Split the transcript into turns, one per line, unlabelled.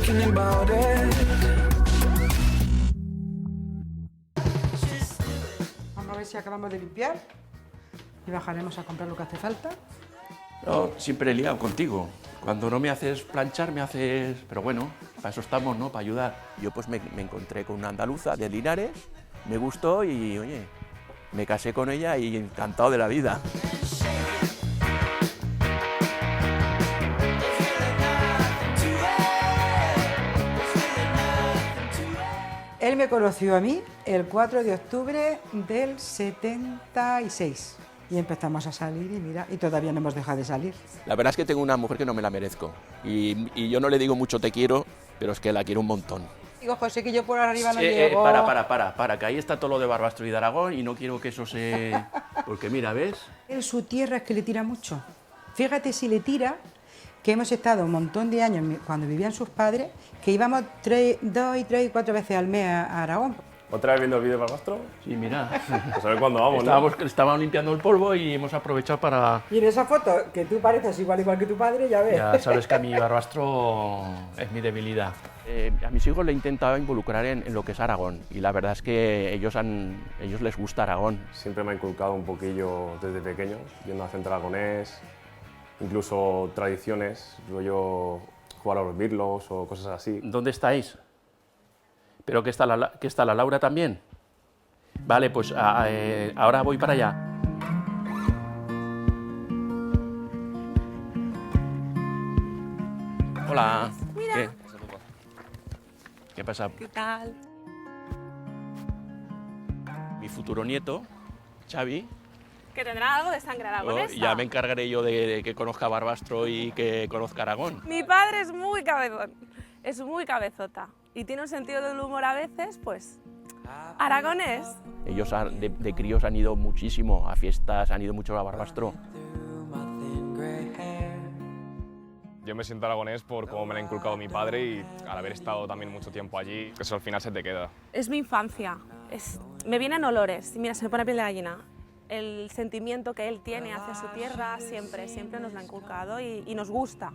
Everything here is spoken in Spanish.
thinking about it.
Vamos a ver si acabamos de limpiar y bajaremos a comprar lo que hace falta.
No, siempre he liado contigo. Cuando no me haces planchar, me haces... Pero bueno, para eso estamos, ¿no? Para ayudar. Yo pues me encontré con una andaluza de Linares, me gustó y, oye, me casé con ella y encantado de la vida.
Él me conoció a mí el 4 de octubre del 76 y empezamos a salir y mira, y todavía no hemos dejado de salir.
La verdad es que tengo una mujer que no me la merezco y yo no le digo mucho te quiero, pero es que la quiero un montón.
Digo, José, que yo por arriba no llego.
Para, que ahí está todo lo de Barbastro y de Aragón y no quiero que eso se... Porque mira, ¿ves?
En su tierra es que le tira mucho. Fíjate si le tira, que hemos estado un montón de años cuando vivían sus padres, que íbamos 2, 3 y 4 veces al mes a Aragón.
¿Otra vez viendo el vídeo de Barbastro?
Sí, mira.
Pues a ver cuándo vamos, ¿no?
Estábamos limpiando el polvo y hemos aprovechado para...
Y en esa foto, que tú pareces igual que tu padre, ya ves.
Ya sabes que a mí Barbastro es mi debilidad. A mis hijos le he intentado involucrar en lo que es Aragón y la verdad es que ellos les gusta Aragón.
Siempre me ha inculcado un poquillo desde pequeño, yendo al centro aragonés, incluso tradiciones, rollo jugar a los birlos o cosas así.
¿Dónde estáis? ¿Pero que está la Laura también? Vale, pues ahora voy para allá. Hola.
Mira.
¿Qué pasa?
¿Qué tal?
Mi futuro nieto, Xavi,
Que tendrá algo de sangre aragonesa.
ya me encargaré yo de que conozca Barbastro y que conozca Aragón.
Mi padre es muy cabezón, es muy cabezota y tiene un sentido del humor a veces, pues, aragonés.
Ellos de críos han ido muchísimo a fiestas, han ido mucho a Barbastro.
Yo me siento aragonés por cómo me lo ha inculcado mi padre y al haber estado también mucho tiempo allí, que eso al final se te queda.
Es mi infancia, me vienen olores y mira, se me pone piel de gallina. El sentimiento que él tiene hacia su tierra siempre nos lo ha inculcado y nos gusta.